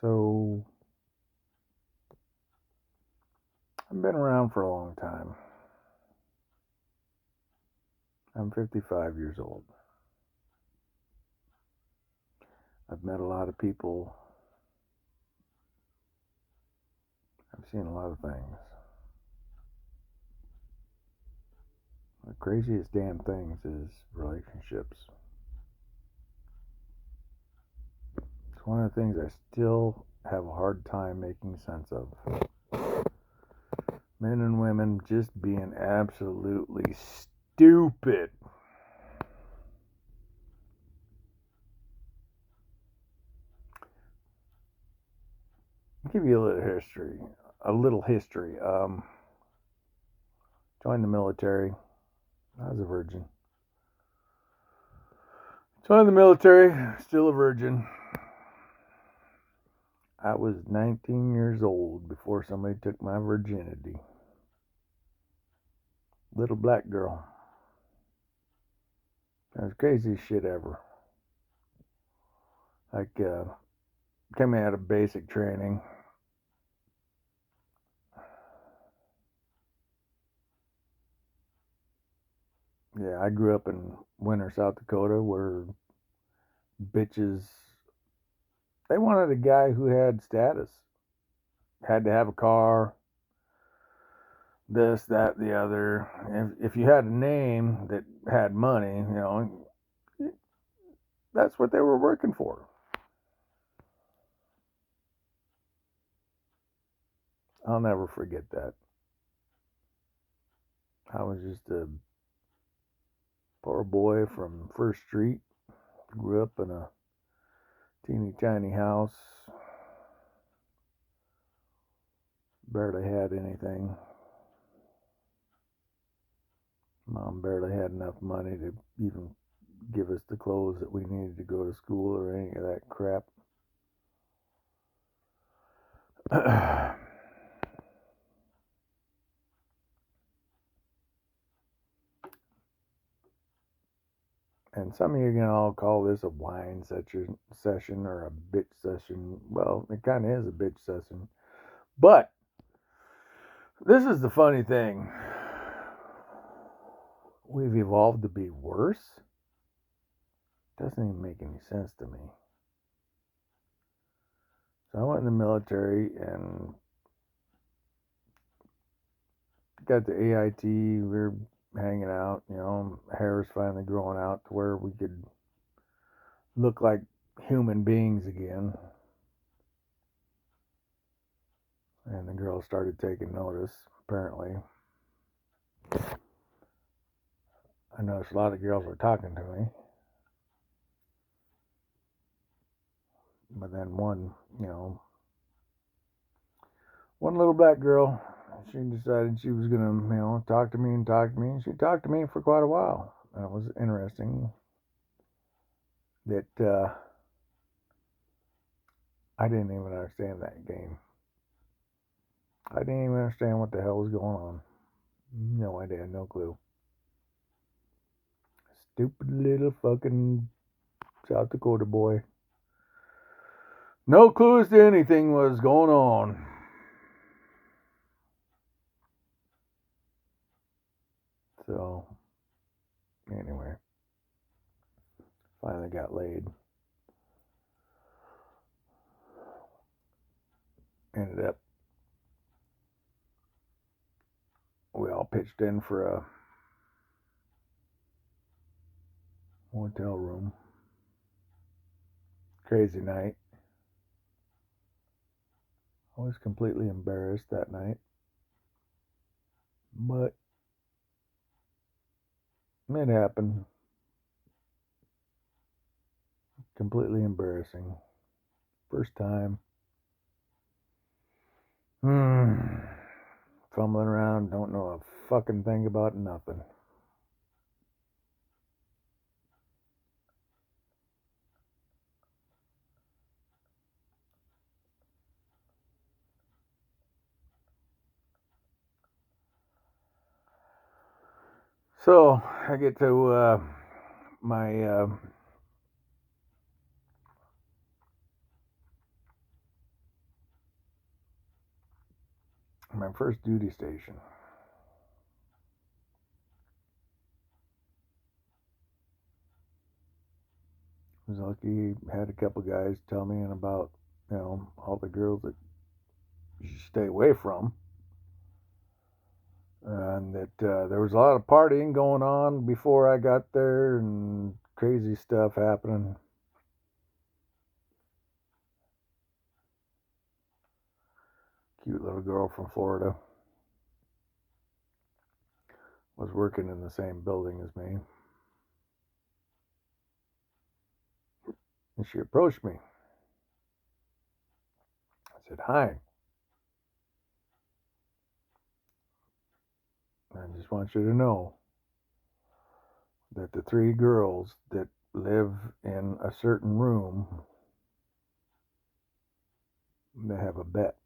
So, I've been around for a long time. I'm 55 years old. I've met a lot of people. I've seen a lot of things. The craziest damn things is relationships. It's one of the things I still have a hard time making sense of. Men and women just being absolutely stupid. I'll give you a little history. Joined the military. I was a virgin. Joined the military, still a virgin. I was 19 years old before somebody took my virginity. Little black girl. That was the craziest shit ever. Like, came out of basic training. Yeah, I grew up in Winter, South Dakota, where bitches, they wanted a guy who had status. Had to have a car, this, that, the other. If you had a name that had money, that's what they were working for. I'll never forget that. I was just a poor boy from First Street. Grew up in a teeny tiny house. Barely had anything. Mom barely had enough money to even give us the clothes that we needed to go to school or any of that crap. And some of you are going to all call this a whine session or a bitch session. Well, it kind of is a bitch session. But this is the funny thing. We've evolved to be worse. Doesn't even make any sense to me. So I went in the military and got the AIT. We were hanging out, hair was finally growing out to where we could look like human beings again. And the girls started taking notice, apparently. I noticed a lot of girls were talking to me. But then one little black girl, she decided she was going to, talk to me. And she talked to me for quite a while. And it was interesting that I didn't even understand that game. I didn't even understand what the hell was going on. No idea, no clue. Stupid little fucking South Dakota boy. No clue as to anything was going on. So, anyway, finally got laid. Ended up, we all pitched in for a hotel room. Crazy night. I was completely embarrassed that night. But it happened. Completely embarrassing. First time. Fumbling around, don't know a fucking thing about nothing. So I get to my my first duty station. I was lucky, had a couple guys tell me about, all the girls that you should stay away from. And that there was a lot of partying going on before I got there and crazy stuff happening. Cute little girl from Florida was working in the same building as me. And she approached me. I said, "Hi. I just want you to know that the three girls that live in a certain room, they have a bet.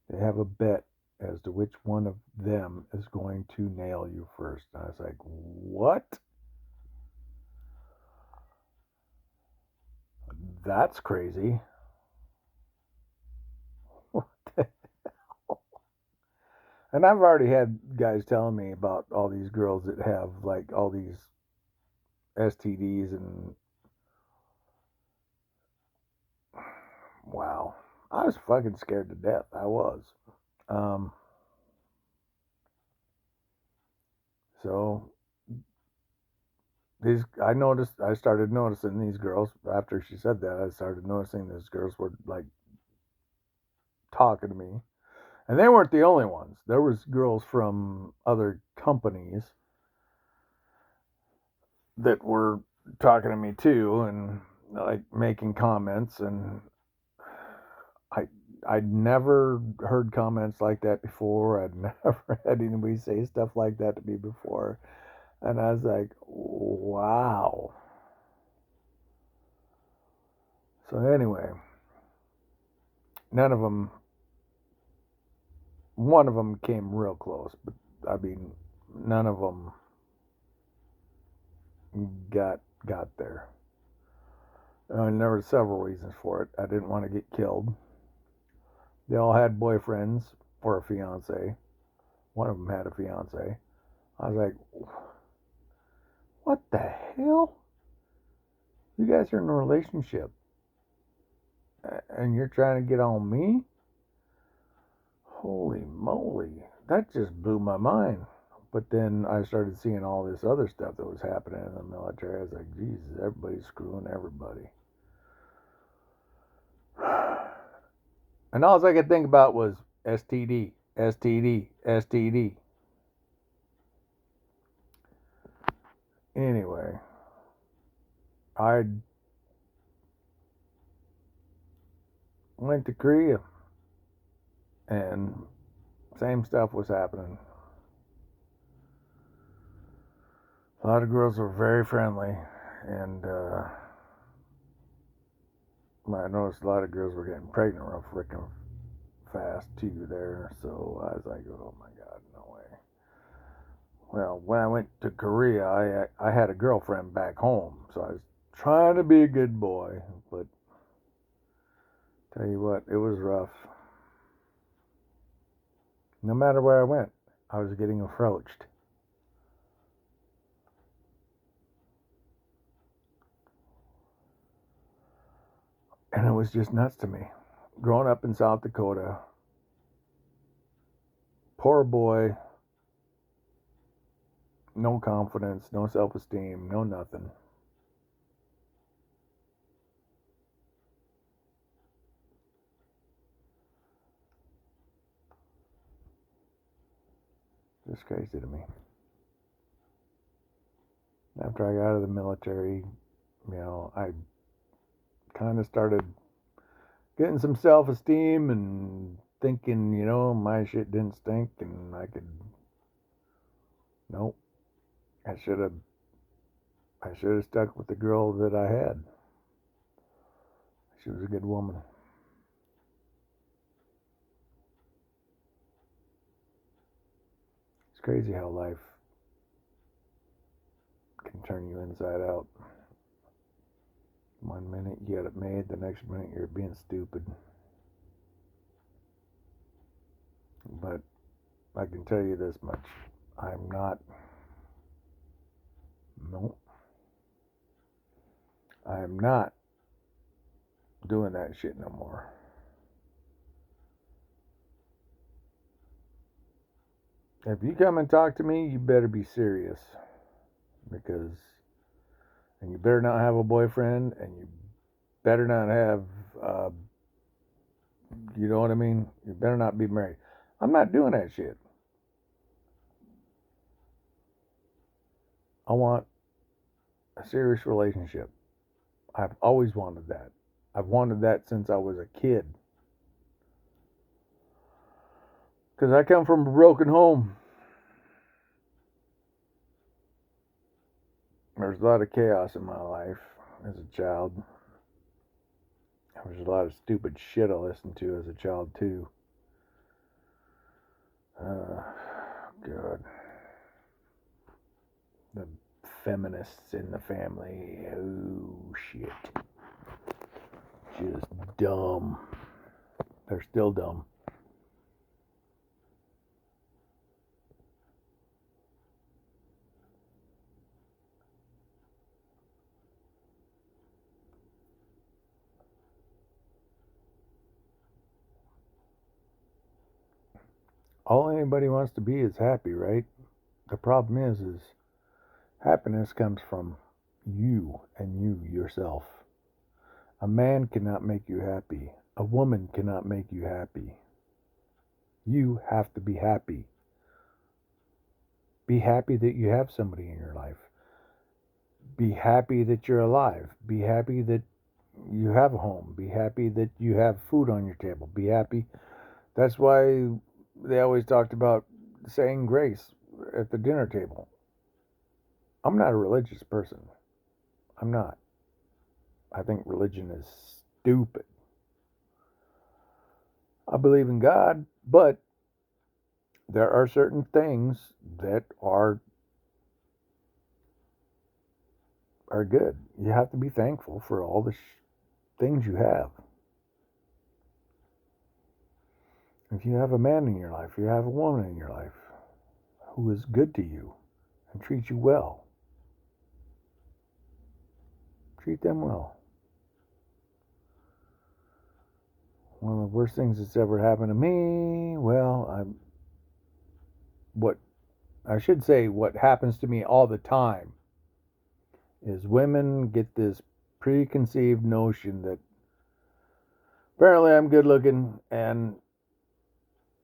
They have a bet as to which one of them is going to nail you first." And I was like, "What? That's crazy." What the hell? And I've already had guys telling me about all these girls that have like all these STDs and wow. I was fucking scared to death. I was. Um, so I started noticing these girls after she said that. I started noticing these girls were like talking to me, and they weren't the only ones. There was girls from other companies that were talking to me too, and like making comments. And I I'd never heard comments like that before. I'd never had anybody say stuff like that to me before, and I was like, wow. So anyway, none of them. One of them came real close, but I mean, none of them got there. And there were several reasons for it. I didn't want to get killed. They all had boyfriends or a fiance. One of them had a fiance. I was like, what the hell? You guys are in a relationship and you're trying to get on me? Holy moly. That just blew my mind. But then I started seeing all this other stuff that was happening in the military. I was like, Jesus, everybody's screwing everybody. And all I could think about was STD, STD, STD. Anyway, I went to Korea and same stuff was happening. A lot of girls were very friendly, and I noticed a lot of girls were getting pregnant real freaking fast too there. So I was like, oh my god, no way. Well, when I went to Korea, I had a girlfriend back home, so I was trying to be a good boy, but tell you what, it was rough. No matter where I went, I was getting approached. And it was just nuts to me. Growing up in South Dakota, poor boy, no confidence, no self esteem, no nothing. Just crazy to me. After I got out of the military, I kind of started getting some self esteem and thinking, my shit didn't stink and I could. Nope. I should have. I should have stuck with the girl that I had. She was a good woman. It's crazy how life turn you inside out. One minute you got it made, the next minute you're being stupid. But I can tell you this much. I'm not. Nope. I am not doing that shit no more. If you come and talk to me, you better be serious. And you better not have a boyfriend, and you better not have, you know what I mean? You better not be married. I'm not doing that shit. I want a serious relationship. I've always wanted that. I've wanted that since I was a kid. Because I come from a broken home. There's a lot of chaos in my life as a child. There's a lot of stupid shit I listened to as a child, too. God. The feminists in the family. Oh, shit. Just dumb. They're still dumb. All anybody wants to be is happy, right? The problem is happiness comes from you and you yourself. A man cannot make you happy. A woman cannot make you happy. You have to be happy. Be happy that you have somebody in your life. Be happy that you're alive. Be happy that you have a home. Be happy that you have food on your table. Be happy. That's why they always talked about saying grace at the dinner table. I'm not a religious person. I'm not. I think religion is stupid. I believe in God, but there are certain things that are good. You have to be thankful for all the things you have. If you have a man in your life, you have a woman in your life who is good to you and treats you well, treat them well. One of the worst things that's ever happened to me, what happens to me all the time is women get this preconceived notion that apparently I'm good looking and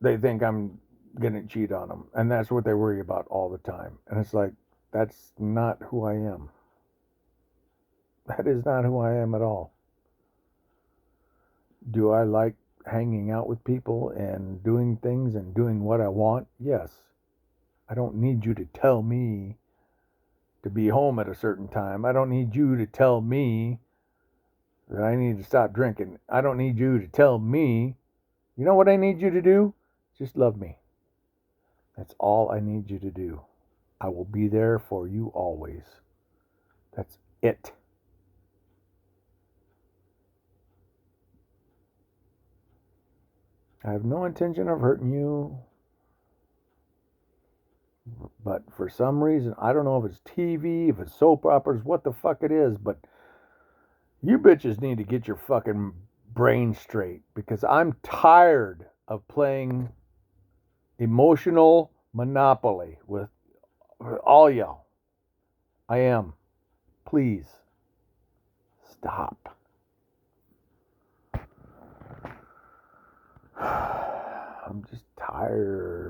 they think I'm gonna cheat on them, and that's what they worry about all the time. And it's like, that's not who I am. That is not who I am at all. Do I like hanging out with people and doing things and doing what I want? Yes. I don't need you to tell me to be home at a certain time. I don't need you to tell me that I need to stop drinking. I don't need you to tell me. You know what I need you to do? Just love me. That's all I need you to do. I will be there for you always. That's it. I have no intention of hurting you. But for some reason, I don't know if it's TV, if it's soap operas, what the fuck it is, but you bitches need to get your fucking brain straight, because I'm tired of playing emotional Monopoly with all y'all. I am. Please stop. I'm just tired.